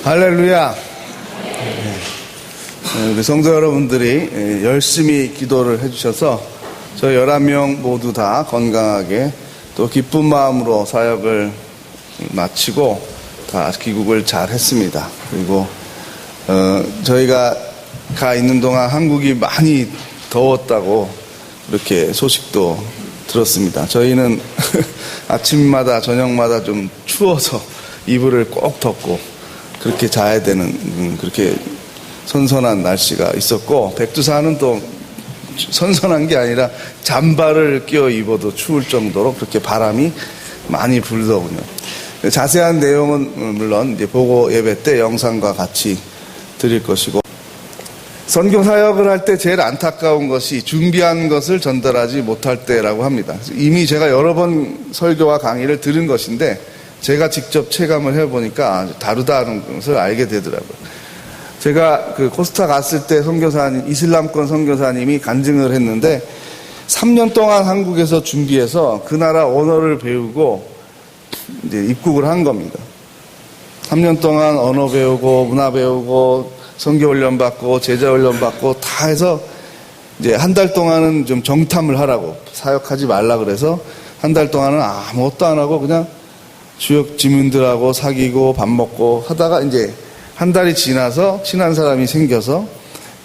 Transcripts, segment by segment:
할렐루야. 우리 성도 여러분들이 열심히 기도를 해주셔서 저희 11명 모두 다 건강하게 또 기쁜 마음으로 사역을 마치고 다 귀국을 잘 했습니다. 그리고 저희가 가 있는 동안 한국이 많이 더웠다고 그렇게 소식도 들었습니다. 저희는 아침마다 저녁마다 좀 추워서 이불을 꼭 덮고 그렇게 자야 되는 그렇게 선선한 날씨가 있었고, 백두산은 또 선선한 게 아니라 잠바를 끼워 입어도 추울 정도로 그렇게 바람이 많이 불더군요. 자세한 내용은 물론 이제 보고 예배 때 영상과 같이 드릴 것이고, 선교 사역을 할 때 제일 안타까운 것이 준비한 것을 전달하지 못할 때라고 합니다. 이미 제가 여러 번 설교와 강의를 들은 것인데 제가 직접 체감을 해보니까 아주 다르다는 것을 알게 되더라고요. 제가 그 코스타 갔을 때 선교사님, 이슬람권 선교사님이 간증을 했는데 3년 동안 한국에서 준비해서 그 나라 언어를 배우고 이제 입국을 한 겁니다. 3년 동안 언어 배우고 문화 배우고 선교 훈련 받고 제자 훈련 받고 다 해서 이제 한 달 동안은 좀 정탐을 하라고, 사역하지 말라 그래서 한 달 동안은 아무것도 안 하고 그냥 주역 지민들하고 사귀고 밥 먹고 하다가 이제 한 달이 지나서 친한 사람이 생겨서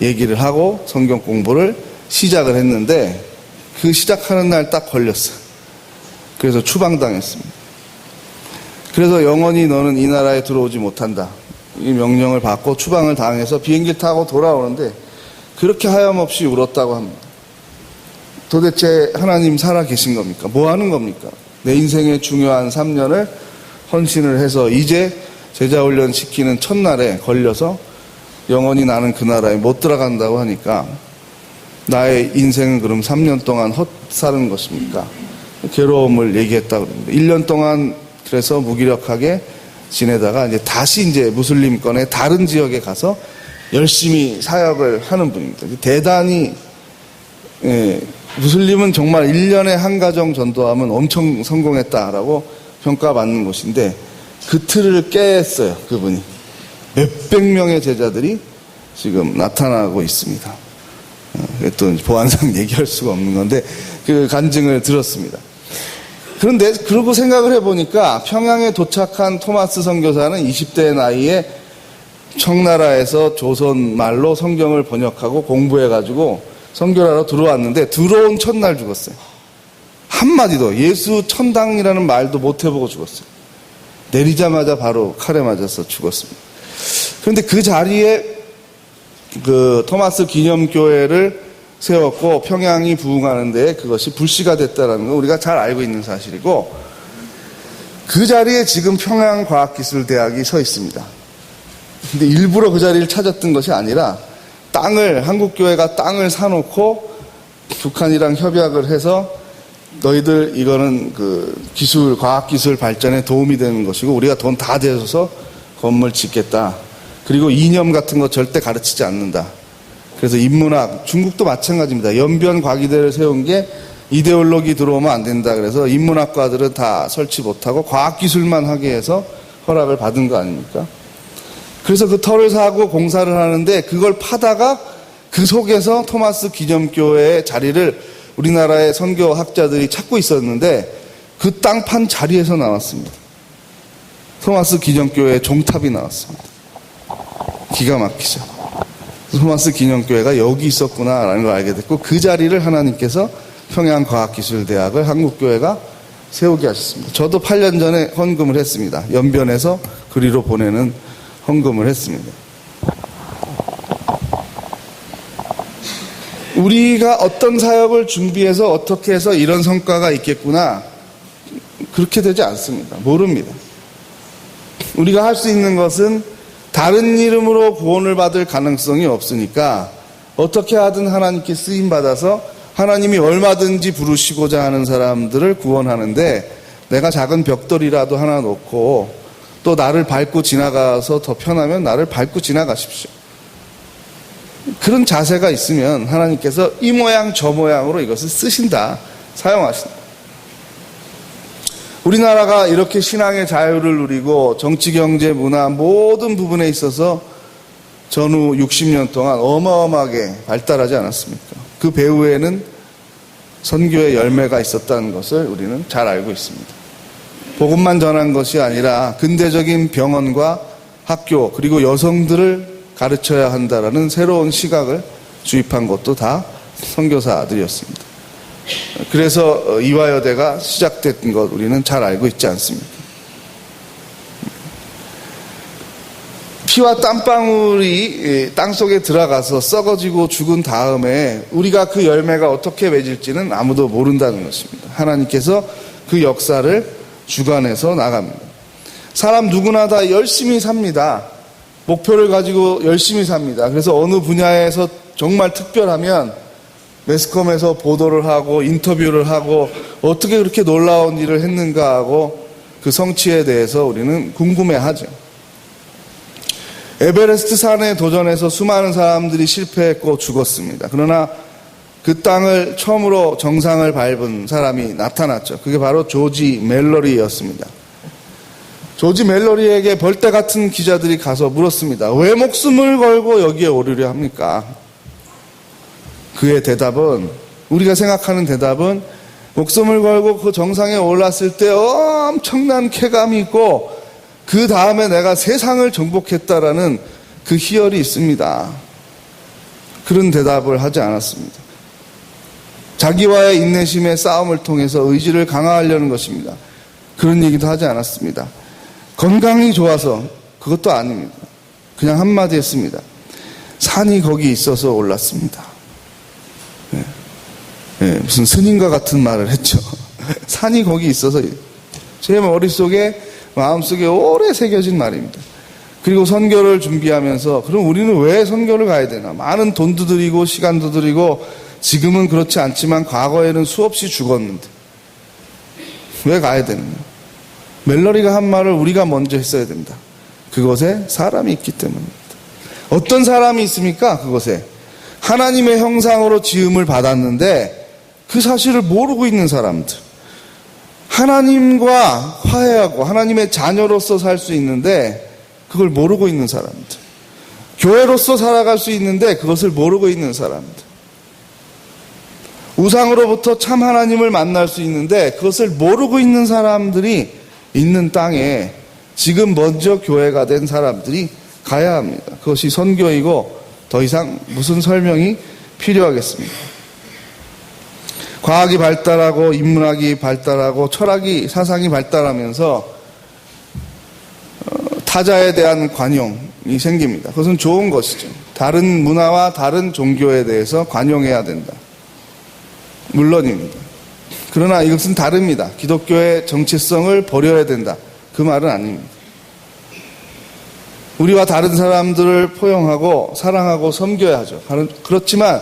얘기를 하고 성경 공부를 시작을 했는데 그 시작하는 날 딱 걸렸어요. 그래서 추방당했습니다. 그래서 영원히 너는 이 나라에 들어오지 못한다, 이 명령을 받고 추방을 당해서 비행기를 타고 돌아오는데 그렇게 하염없이 울었다고 합니다. 도대체 하나님 살아 계신 겁니까? 뭐 하는 겁니까? 내 인생의 중요한 3년을 헌신을 해서 이제 제자훈련 시키는 첫날에 걸려서 영원히 나는 그 나라에 못 들어간다고 하니까 나의 인생은 그럼 3년 동안 헛사는 것입니까? 괴로움을 얘기했다고 합니다. 1년 동안 그래서 무기력하게 지내다가 이제 다시 이제 무슬림권의 다른 지역에 가서 열심히 사역을 하는 분입니다. 대단히, 무슬림은 정말 1년에 한 가정 전도하면 엄청 성공했다라고 평가받는 곳인데 그 틀을 깼어요, 그분이. 몇백 명의 제자들이 지금 나타나고 있습니다. 또 보안상 얘기할 수가 없는 건데 그 간증을 들었습니다. 그런데 그러고 생각을 해보니까 평양에 도착한 토마스 선교사는 20대 나이에 청나라에서 조선말로 성경을 번역하고 공부해가지고 선교하러 들어왔는데 들어온 첫날 죽었어요. 한마디도 예수 천당이라는 말도 못 해보고 죽었어요. 내리자마자 바로 칼에 맞아서 죽었습니다. 그런데 그 자리에 그 토마스 기념교회를 세웠고 평양이 부흥하는 데 그것이 불씨가 됐다는 거 우리가 잘 알고 있는 사실이고, 그 자리에 지금 평양과학기술대학이 서 있습니다. 근데 일부러 그 자리를 찾았던 것이 아니라 한국교회가 땅을 사놓고 북한이랑 협약을 해서 너희들 이거는 그 과학기술 발전에 도움이 되는 것이고 우리가 돈 다 대줘서 건물 짓겠다. 그리고 이념 같은 거 절대 가르치지 않는다. 그래서 인문학, 중국도 마찬가지입니다. 연변 과기대를 세운 게 이데올로기 들어오면 안 된다. 그래서 인문학과들은 다 설치 못하고 과학기술만 하게 해서 허락을 받은 거 아닙니까? 그래서 그 터를 사고 공사를 하는데 그걸 파다가 그 속에서 토마스 기념교회의 자리를 우리나라의 선교학자들이 찾고 있었는데 그 땅 판 자리에서 나왔습니다. 토마스 기념교회의 종탑이 나왔습니다. 기가 막히죠. 토마스 기념교회가 여기 있었구나라는 걸 알게 됐고 그 자리를 하나님께서 평양과학기술대학을 한국교회가 세우게 하셨습니다. 저도 8년 전에 헌금을 했습니다. 연변에서 그리로 보내는 헌금을 했습니다. 우리가 어떤 사역을 준비해서 어떻게 해서 이런 성과가 있겠구나, 그렇게 되지 않습니다. 모릅니다. 우리가 할 수 있는 것은 다른 이름으로 구원을 받을 가능성이 없으니까 어떻게 하든 하나님께 쓰임받아서 하나님이 얼마든지 부르시고자 하는 사람들을 구원하는데 내가 작은 벽돌이라도 하나 놓고 또 나를 밟고 지나가서 더 편하면 나를 밟고 지나가십시오. 그런 자세가 있으면 하나님께서 이 모양 저 모양으로 이것을 쓰신다, 사용하신다. 우리나라가 이렇게 신앙의 자유를 누리고 정치, 경제, 문화 모든 부분에 있어서 전후 60년 동안 어마어마하게 발달하지 않았습니까? 그 배후에는 선교의 열매가 있었다는 것을 우리는 잘 알고 있습니다. 복음만 전한 것이 아니라 근대적인 병원과 학교 그리고 여성들을 가르쳐야 한다라는 새로운 시각을 주입한 것도 다 선교사들이었습니다. 그래서 이화여대가 시작된 것 우리는 잘 알고 있지 않습니까? 피와 땀방울이 땅속에 들어가서 썩어지고 죽은 다음에 우리가 그 열매가 어떻게 맺을지는 아무도 모른다는 것입니다. 하나님께서 그 역사를 주관해서 나갑니다. 사람 누구나 다 열심히 삽니다. 목표를 가지고 열심히 삽니다. 그래서 어느 분야에서 정말 특별하면 매스컴에서 보도를 하고 인터뷰를 하고 어떻게 그렇게 놀라운 일을 했는가 하고 그 성취에 대해서 우리는 궁금해하죠. 에베레스트 산에 도전해서 수많은 사람들이 실패했고 죽었습니다. 그러나 그 땅을 처음으로 정상을 밟은 사람이 나타났죠. 그게 바로 조지 멜러리였습니다. 조지 멜러리에게 벌떼 같은 기자들이 가서 물었습니다. 왜 목숨을 걸고 여기에 오르려 합니까? 그의 대답은, 우리가 생각하는 대답은 목숨을 걸고 그 정상에 올랐을 때 엄청난 쾌감이 있고 그 다음에 내가 세상을 정복했다라는 그 희열이 있습니다. 그런 대답을 하지 않았습니다. 자기와의 인내심의 싸움을 통해서 의지를 강화하려는 것입니다. 그런 얘기도 하지 않았습니다. 건강이 좋아서 그것도 아닙니다. 그냥 한마디 했습니다. 산이 거기 있어서 올랐습니다. 무슨 스님과 같은 말을 했죠. 산이 거기 있어서. 제 머릿속에 마음속에 오래 새겨진 말입니다. 그리고 선교를 준비하면서 그럼 우리는 왜 선교를 가야 되나? 많은 돈도 들이고 시간도 들이고 지금은 그렇지 않지만 과거에는 수없이 죽었는데 왜 가야 되느냐? 멜러리가 한 말을 우리가 먼저 했어야 된다. 그곳에 사람이 있기 때문입니다. 어떤 사람이 있습니까? 그곳에 하나님의 형상으로 지음을 받았는데 그 사실을 모르고 있는 사람들, 하나님과 화해하고 하나님의 자녀로서 살 수 있는데 그걸 모르고 있는 사람들, 교회로서 살아갈 수 있는데 그것을 모르고 있는 사람들, 우상으로부터 참 하나님을 만날 수 있는데 그것을 모르고 있는 사람들이 있는 땅에 지금 먼저 교회가 된 사람들이 가야 합니다. 그것이 선교이고 더 이상 무슨 설명이 필요하겠습니까? 과학이 발달하고 인문학이 발달하고 철학이 사상이 발달하면서 타자에 대한 관용이 생깁니다. 그것은 좋은 것이죠. 다른 문화와 다른 종교에 대해서 관용해야 된다. 물론입니다. 그러나 이것은 다릅니다. 기독교의 정체성을 버려야 된다. 그 말은 아닙니다. 우리와 다른 사람들을 포용하고 사랑하고 섬겨야 하죠. 그렇지만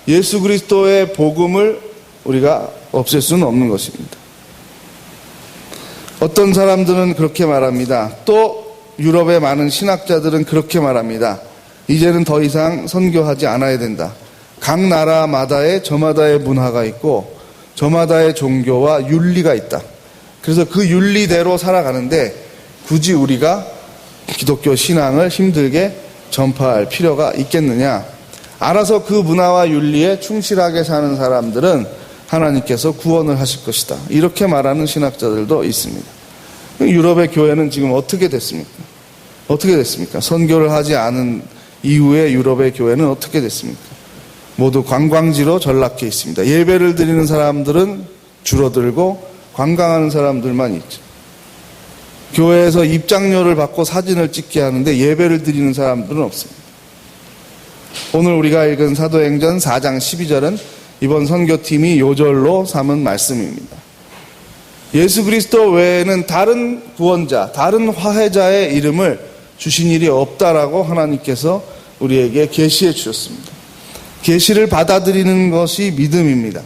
예수 그리스도의 복음을 우리가 없앨 수는 없는 것입니다. 어떤 사람들은 그렇게 말합니다. 또 유럽의 많은 신학자들은 그렇게 말합니다. 이제는 더 이상 선교하지 않아야 된다. 각 나라마다의 저마다의 문화가 있고 저마다의 종교와 윤리가 있다. 그래서 그 윤리대로 살아가는데 굳이 우리가 기독교 신앙을 힘들게 전파할 필요가 있겠느냐. 알아서 그 문화와 윤리에 충실하게 사는 사람들은 하나님께서 구원을 하실 것이다. 이렇게 말하는 신학자들도 있습니다. 유럽의 교회는 지금 어떻게 됐습니까? 어떻게 됐습니까? 선교를 하지 않은 이후에 유럽의 교회는 어떻게 됐습니까? 모두 관광지로 전락해 있습니다. 예배를 드리는 사람들은 줄어들고 관광하는 사람들만 있죠. 교회에서 입장료를 받고 사진을 찍게 하는데 예배를 드리는 사람들은 없습니다. 오늘 우리가 읽은 사도행전 4장 12절은 이번 선교팀이 요절로 삼은 말씀입니다. 예수 그리스도 외에는 다른 구원자, 다른 화해자의 이름을 주신 일이 없다라고 하나님께서 우리에게 계시해 주셨습니다. 계시를 받아들이는 것이 믿음입니다.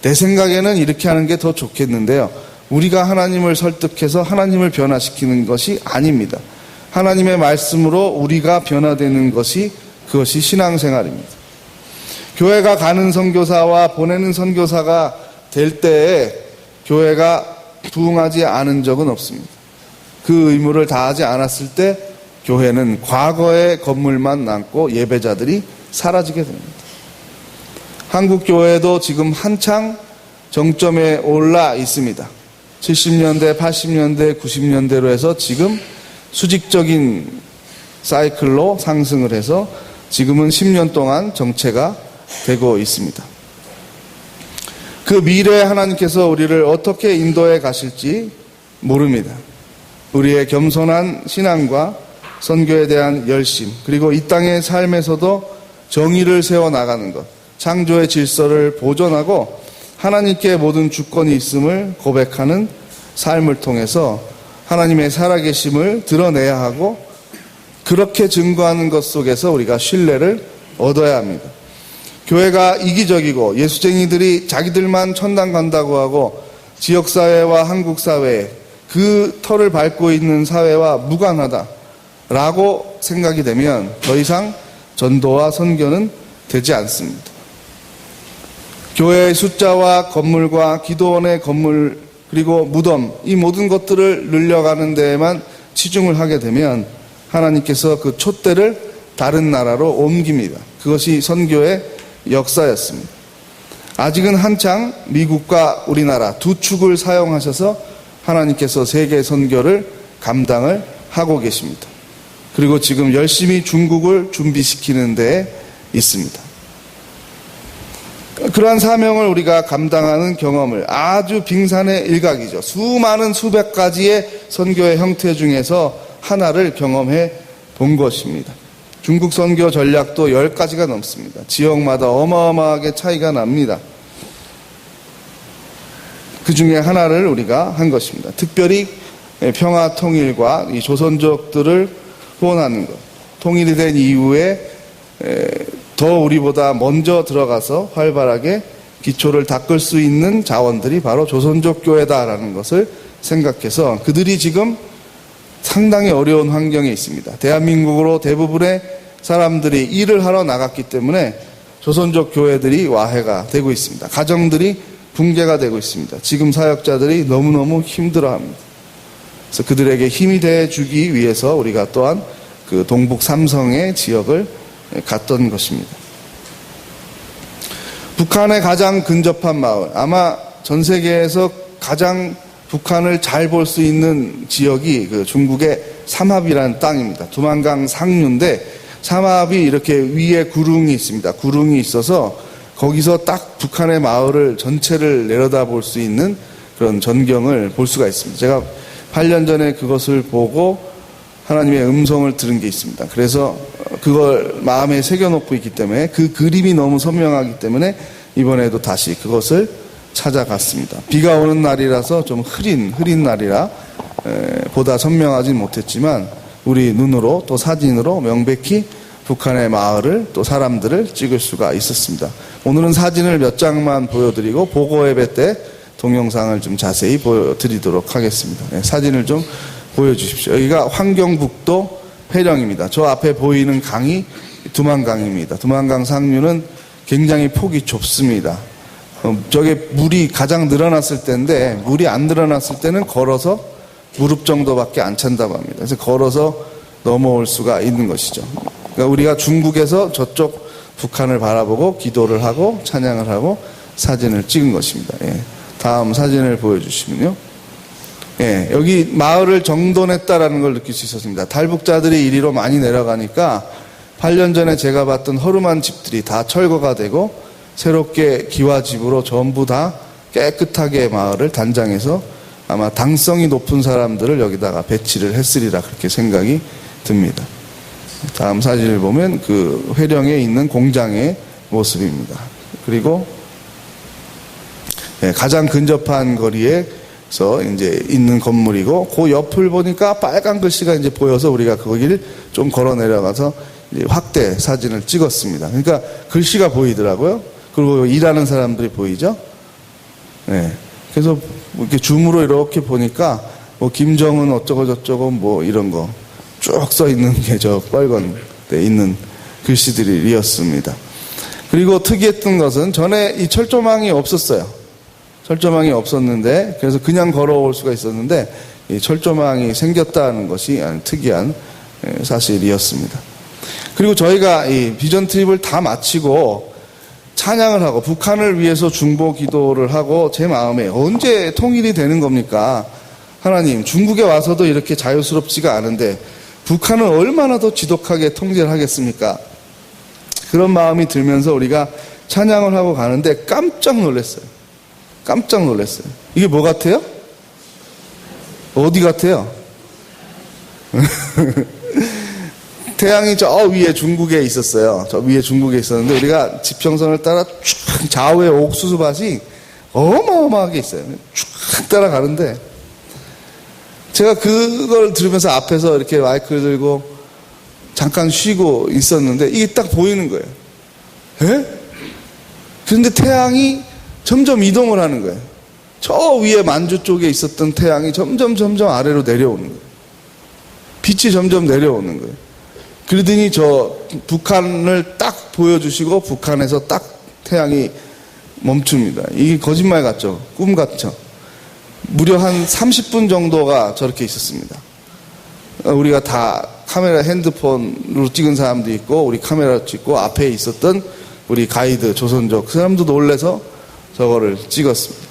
내 생각에는 이렇게 하는 게 더 좋겠는데요. 우리가 하나님을 설득해서 하나님을 변화시키는 것이 아닙니다. 하나님의 말씀으로 우리가 변화되는 것이 그것이 신앙생활입니다. 교회가 가는 선교사와 보내는 선교사가 될 때에 교회가 부응하지 않은 적은 없습니다. 그 의무를 다하지 않았을 때 교회는 과거의 건물만 남고 예배자들이 사라지게 됩니다. 한국 교회도 지금 한창 정점에 올라 있습니다. 70년대, 80년대, 90년대로 해서 지금 수직적인 사이클로 상승을 해서 지금은 10년 동안 정체가 되고 있습니다. 그 미래에 하나님께서 우리를 어떻게 인도해 가실지 모릅니다. 우리의 겸손한 신앙과 선교에 대한 열심, 그리고 이 땅의 삶에서도 정의를 세워나가는 것, 창조의 질서를 보존하고 하나님께 모든 주권이 있음을 고백하는 삶을 통해서 하나님의 살아계심을 드러내야 하고, 그렇게 증거하는 것 속에서 우리가 신뢰를 얻어야 합니다. 교회가 이기적이고 예수쟁이들이 자기들만 천당 간다고 하고 지역사회와 한국사회, 그 터를 밟고 있는 사회와 무관하다라고 생각이 되면 더 이상 전도와 선교는 되지 않습니다. 교회의 숫자와 건물과 기도원의 건물, 그리고 무덤, 이 모든 것들을 늘려가는 데에만 치중을 하게 되면 하나님께서 그 촛대를 다른 나라로 옮깁니다. 그것이 선교의 역사였습니다. 아직은 한창 미국과 우리나라 두 축을 사용하셔서 하나님께서 세계 선교를 감당을 하고 계십니다. 그리고 지금 열심히 중국을 준비시키는 데에 있습니다. 그러한 사명을 우리가 감당하는 경험을, 아주 빙산의 일각이죠. 수많은 수백 가지의 선교의 형태 중에서 하나를 경험해 본 것입니다. 중국 선교 전략도 10가지가 넘습니다. 지역마다 어마어마하게 차이가 납니다. 그 중에 하나를 우리가 한 것입니다. 특별히 평화 통일과 이 조선족들을 후원하는 것. 통일이 된 이후에 더 우리보다 먼저 들어가서 활발하게 기초를 닦을 수 있는 자원들이 바로 조선족 교회다라는 것을 생각해서, 그들이 지금 상당히 어려운 환경에 있습니다. 대한민국으로 대부분의 사람들이 일을 하러 나갔기 때문에 조선족 교회들이 와해가 되고 있습니다. 가정들이 붕괴가 되고 있습니다. 지금 사역자들이 너무너무 힘들어합니다. 그래서 그들에게 힘이 돼주기 위해서 우리가 또한 그 동북 삼성의 지역을 갔던 것입니다. 북한의 가장 근접한 마을, 아마 전 세계에서 가장 북한을 잘 볼 수 있는 지역이 그 중국의 삼합이라는 땅입니다. 두만강 상류인데 삼합이 이렇게 위에 구릉이 있습니다. 구릉이 있어서 거기서 딱 북한의 마을을 전체를 내려다볼 수 있는 그런 전경을 볼 수가 있습니다. 제가 8년 전에 그것을 보고 하나님의 음성을 들은 게 있습니다. 그래서 그걸 마음에 새겨놓고 있기 때문에, 그 그림이 너무 선명하기 때문에 이번에도 다시 그것을 찾아갔습니다. 비가 오는 날이라서 좀 흐린 날이라 보다 선명하진 못했지만 우리 눈으로 또 사진으로 명백히 북한의 마을을 또 사람들을 찍을 수가 있었습니다. 오늘은 사진을 몇 장만 보여드리고 보고 예배 때 동영상을 좀 자세히 보여드리도록 하겠습니다. 사진을 좀 보여주십시오. 여기가 환경북도 회령입니다. 저 앞에 보이는 강이 두만강입니다. 두만강 상류는 굉장히 폭이 좁습니다. 저게 물이 가장 늘어났을 때인데, 물이 안 늘어났을 때는 걸어서 무릎 정도밖에 안 찬다고 합니다. 그래서 걸어서 넘어올 수가 있는 것이죠. 그러니까 우리가 중국에서 저쪽 북한을 바라보고 기도를 하고 찬양을 하고 사진을 찍은 것입니다. 다음 사진을 보여주시면요. 여기 마을을 정돈했다라는 걸 느낄 수 있었습니다. 탈북자들이 이리로 많이 내려가니까 8년 전에 제가 봤던 허름한 집들이 다 철거가 되고 새롭게 기와집으로 전부 다 깨끗하게 마을을 단장해서 아마 당성이 높은 사람들을 여기다가 배치를 했으리라, 그렇게 생각이 듭니다. 다음 사진을 보면 그 회령에 있는 공장의 모습입니다. 그리고 가장 근접한 거리에서 이제 있는 건물이고, 그 옆을 보니까 빨간 글씨가 이제 보여서 우리가 거기를 좀 걸어 내려가서 확대 사진을 찍었습니다. 그러니까 글씨가 보이더라고요. 그리고 일하는 사람들이 보이죠? 그래서 이렇게 줌으로 이렇게 보니까 뭐 김정은 어쩌고 저쩌고 뭐 이런 거 쭉 써 있는 게 저 빨간 데 있는 글씨들이었습니다. 그리고 특이했던 것은 전에 이 철조망이 없었어요. 철조망이 없었는데, 그래서 그냥 걸어올 수가 있었는데 이 철조망이 생겼다는 것이 특이한 사실이었습니다. 그리고 저희가 이 비전 트립을 다 마치고 찬양을 하고 북한을 위해서 중보 기도를 하고 제 마음에 언제 통일이 되는 겁니까? 하나님, 중국에 와서도 이렇게 자유스럽지가 않은데 북한은 얼마나 더 지독하게 통제를 하겠습니까? 그런 마음이 들면서 우리가 찬양을 하고 가는데 깜짝 놀랐어요. 깜짝 놀랐어요. 이게 뭐 같아요? 어디 같아요? 태양이 저 위에 중국에 있었어요. 저 위에 중국에 있었는데 우리가 지평선을 따라 쭉 좌우에 옥수수밭이 어마어마하게 있어요. 쭉 따라가는데 제가 그걸 들으면서 앞에서 이렇게 마이크를 들고 잠깐 쉬고 있었는데 이게 딱 보이는 거예요. 에? 그런데 태양이 점점 이동을 하는 거예요. 저 위에 만주 쪽에 있었던 태양이 점점 아래로 내려오는 거예요. 빛이 점점 내려오는 거예요. 그러더니 저 북한을 딱 보여주시고 북한에서 딱 태양이 멈춥니다. 이게 거짓말 같죠? 꿈 같죠? 무려 한 30분 정도가 저렇게 있었습니다. 우리가 다 카메라 핸드폰으로 찍은 사람도 있고 우리 카메라로 찍고 앞에 있었던 우리 가이드 조선족 그 사람도 놀래서 저거를 찍었습니다.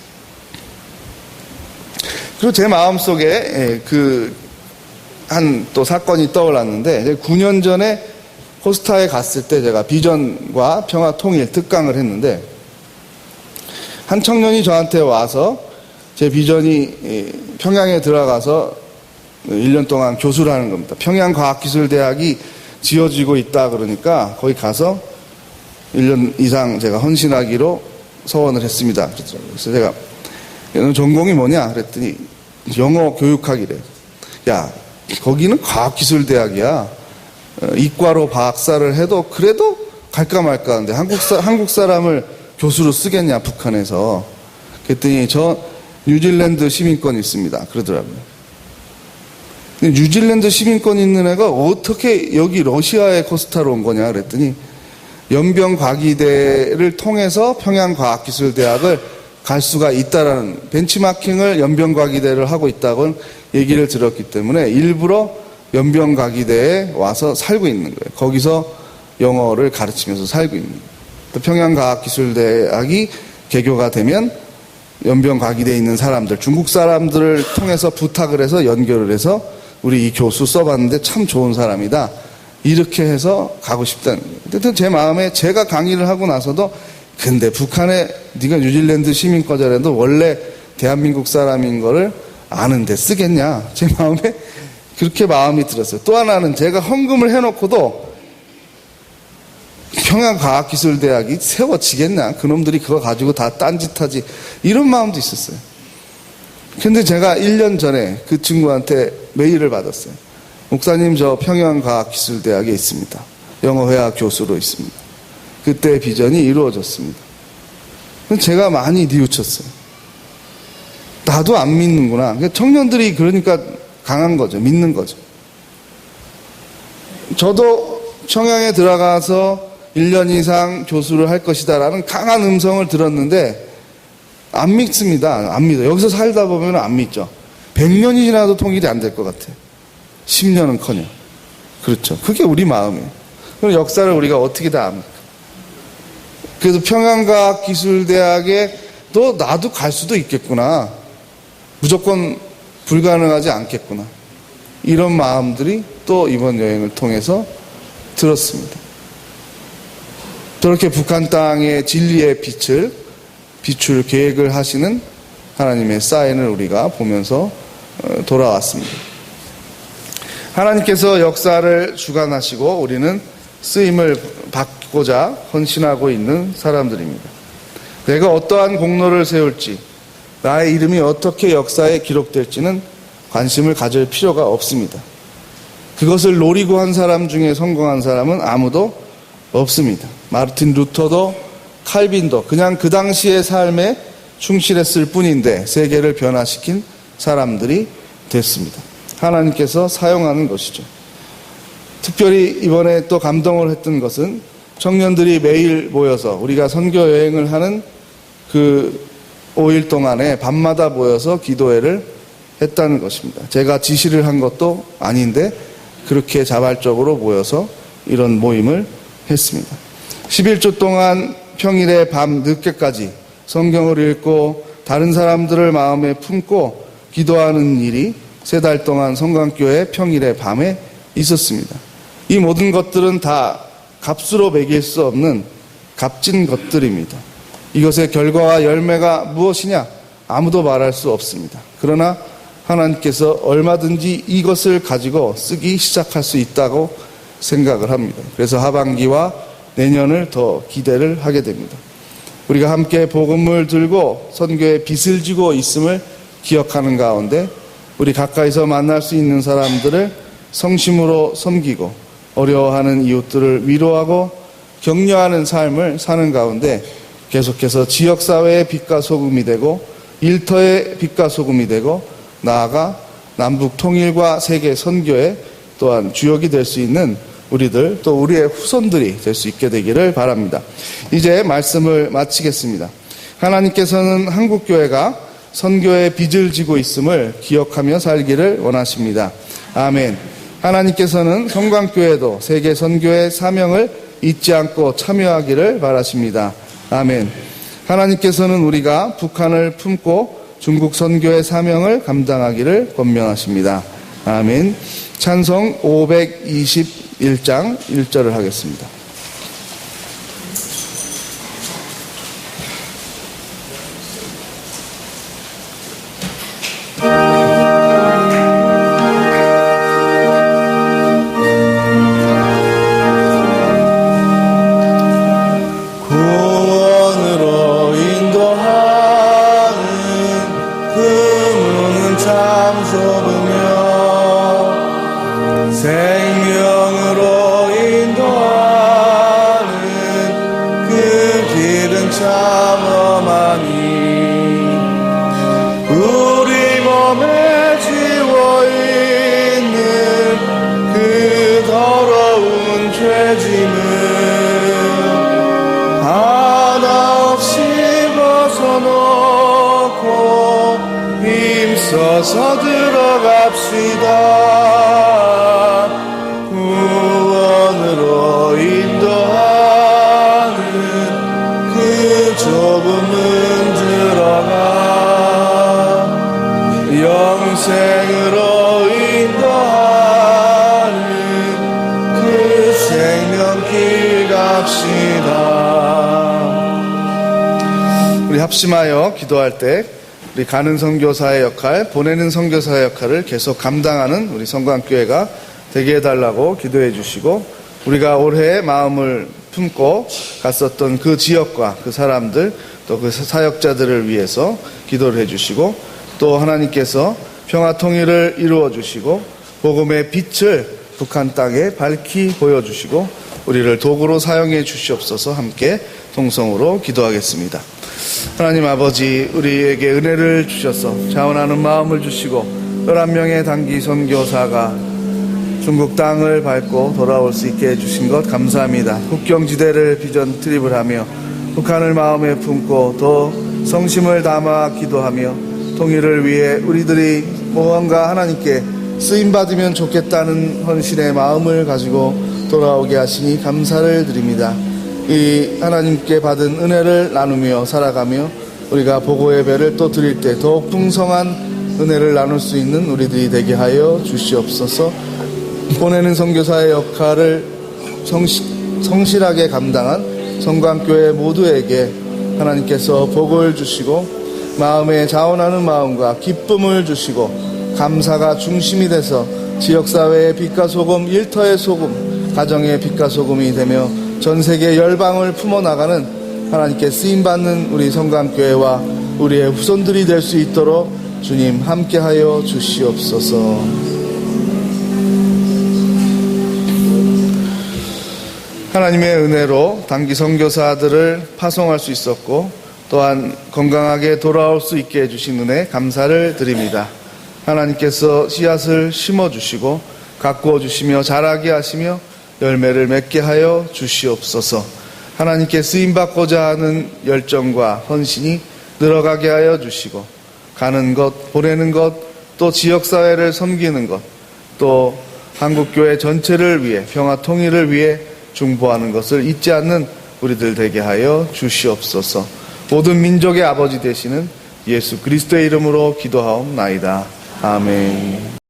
그리고 제 마음속에 한 또 사건이 떠올랐는데 9년 전에 코스타에 갔을 때 제가 비전과 평화 통일 특강을 했는데 한 청년이 저한테 와서 제 비전이 평양에 들어가서 1년 동안 교수를 하는 겁니다. 평양과학기술대학이 지어지고 있다 그러니까 거기 가서 1년 이상 제가 헌신하기로 서원을 했습니다. 그래서 제가 너 전공이 뭐냐 그랬더니 영어 교육학이래. 야, 거기는 과학기술대학이야. 이과로 박사를 해도 그래도 갈까 말까 하는데 한국 사람을 교수로 쓰겠냐 북한에서. 그랬더니 저 뉴질랜드 시민권 있습니다. 그러더라고요. 근데 뉴질랜드 시민권 있는 애가 어떻게 여기 러시아의 코스타로 온 거냐 그랬더니 연변과기대를 통해서 평양과학기술대학을 갈 수가 있다라는 벤치마킹을 연변과기대를 하고 있다고 얘기를 들었기 때문에 일부러 연변과기대에 와서 살고 있는 거예요. 거기서 영어를 가르치면서 살고 있는 거예요. 평양과학기술대학이 개교가 되면 연변과기대에 있는 사람들, 중국 사람들을 통해서 부탁을 해서 연결을 해서 우리 이 교수 써봤는데 참 좋은 사람이다. 이렇게 해서 가고 싶다는 거예요. 하여튼 제 마음에 제가 강의를 하고 나서도 근데 북한에 네가 뉴질랜드 시민권자라도 원래 대한민국 사람인 거를 아는데 쓰겠냐. 제 마음에 그렇게 마음이 들었어요. 또 하나는 제가 헌금을 해놓고도 평양과학기술대학이 세워지겠냐. 그놈들이 그거 가지고 다 딴짓하지. 이런 마음도 있었어요. 근데 제가 1년 전에 그 친구한테 메일을 받았어요. 목사님 저 평양과학기술대학에 있습니다. 영어회화 교수로 있습니다. 그때 비전이 이루어졌습니다. 제가 많이 뉘우쳤어요. 나도 안 믿는구나. 청년들이 그러니까 강한 거죠. 믿는 거죠. 저도 청양에 들어가서 1년 이상 교수를 할 것이다라는 강한 음성을 들었는데 안 믿습니다. 안 믿어요. 여기서 살다 보면 안 믿죠. 100년이 지나도 통일이 안 될 것 같아요. 10년은커녕. 그렇죠. 그게 우리 마음이에요. 그럼 역사를 우리가 어떻게 다 압니까? 그래서 평양과학기술대학에 또 나도 갈 수도 있겠구나. 무조건 불가능하지 않겠구나. 이런 마음들이 또 이번 여행을 통해서 들었습니다. 저렇게 북한 땅의 진리의 빛을 비출 계획을 하시는 하나님의 사인을 우리가 보면서 돌아왔습니다. 하나님께서 역사를 주관하시고 우리는 쓰임을 받고자 헌신하고 있는 사람들입니다. 내가 어떠한 공로를 세울지, 나의 이름이 어떻게 역사에 기록될지는 관심을 가질 필요가 없습니다. 그것을 노리고 한 사람 중에 성공한 사람은 아무도 없습니다. 마르틴 루터도 칼빈도 그냥 그 당시의 삶에 충실했을 뿐인데 세계를 변화시킨 사람들이 됐습니다. 하나님께서 사용하는 것이죠. 특별히 이번에 또 감동을 했던 것은 청년들이 매일 모여서 우리가 선교 여행을 하는 그 5일 동안에 밤마다 모여서 기도회를 했다는 것입니다. 제가 지시를 한 것도 아닌데 그렇게 자발적으로 모여서 이런 모임을 했습니다. 11주 동안 평일에 밤 늦게까지 성경을 읽고 다른 사람들을 마음에 품고 기도하는 일이 3달 동안 성광교회 평일에 밤에 있었습니다. 이 모든 것들은 다 값으로 매길 수 없는 값진 것들입니다. 이것의 결과와 열매가 무엇이냐? 아무도 말할 수 없습니다. 그러나 하나님께서 얼마든지 이것을 가지고 쓰기 시작할 수 있다고 생각을 합니다. 그래서 하반기와 내년을 더 기대를 하게 됩니다. 우리가 함께 복음을 들고 선교에 빚을 지고 있음을 기억하는 가운데 우리 가까이서 만날 수 있는 사람들을 성심으로 섬기고 어려워하는 이웃들을 위로하고 격려하는 삶을 사는 가운데 계속해서 지역사회의 빛과 소금이 되고 일터의 빛과 소금이 되고 나아가 남북 통일과 세계 선교의 또한 주역이 될 수 있는 우리들 또 우리의 후손들이 될 수 있게 되기를 바랍니다. 이제 말씀을 마치겠습니다. 하나님께서는 한국교회가 선교의 빚을 지고 있음을 기억하며 살기를 원하십니다. 아멘. 하나님께서는 성광교회도 세계 선교의 사명을 잊지 않고 참여하기를 바라십니다. 아멘. 하나님께서는 우리가 북한을 품고 중국 선교의 사명을 감당하기를 권면하십니다. 아멘. 찬송 521장 1절을 하겠습니다. 서서 들어갑시다. 구원으로 인도하는 그 좁은 문 들어가 영생으로 인도하는 그 생명길 갑시다. 우리 합심하여 기도할 때 우리 가는 선교사의 역할, 보내는 선교사의 역할을 계속 감당하는 우리 성광교회가 되게 해달라고 기도해 주시고 우리가 올해 마음을 품고 갔었던 그 지역과 그 사람들 또 그 사역자들을 위해서 기도를 해 주시고 또 하나님께서 평화 통일을 이루어 주시고 복음의 빛을 북한 땅에 밝히 보여주시고 우리를 도구로 사용해 주시옵소서. 함께 통성으로 기도하겠습니다. 하나님 아버지, 우리에게 은혜를 주셔서 자원하는 마음을 주시고 11명의 단기 선교사가 중국 땅을 밟고 돌아올 수 있게 해주신 것 감사합니다. 국경지대를 비전 트립을 하며 북한을 마음에 품고 더 성심을 담아 기도하며 통일을 위해 우리들이 무언가 하나님께 쓰임받으면 좋겠다는 헌신의 마음을 가지고 돌아오게 하시니 감사를 드립니다. 이 하나님께 받은 은혜를 나누며 살아가며 우리가 보고의 배를 또 드릴 때 더욱 풍성한 은혜를 나눌 수 있는 우리들이 되게 하여 주시옵소서. 보내는 선교사의 역할을 성실하게 감당한 성광교회 모두에게 하나님께서 복을 주시고 마음에 자원하는 마음과 기쁨을 주시고 감사가 중심이 돼서 지역사회의 빛과 소금, 일터의 소금, 가정의 빛과 소금이 되며 전 세계 열방을 품어나가는 하나님께 쓰임받는 우리 성광교회와 우리의 후손들이 될 수 있도록 주님 함께하여 주시옵소서. 하나님의 은혜로 단기 선교사들을 파송할 수 있었고 또한 건강하게 돌아올 수 있게 해주신 은혜 감사를 드립니다. 하나님께서 씨앗을 심어주시고 가꾸어 주시며 자라게 하시며 열매를 맺게 하여 주시옵소서. 하나님께 쓰임받고자 하는 열정과 헌신이 늘어가게 하여 주시고 가는 것, 보내는 것, 또 지역사회를 섬기는 것, 또 한국교회 전체를 위해 평화 통일을 위해 중보하는 것을 잊지 않는 우리들 되게 하여 주시옵소서. 모든 민족의 아버지 되시는 예수 그리스도의 이름으로 기도하옵나이다. 아멘.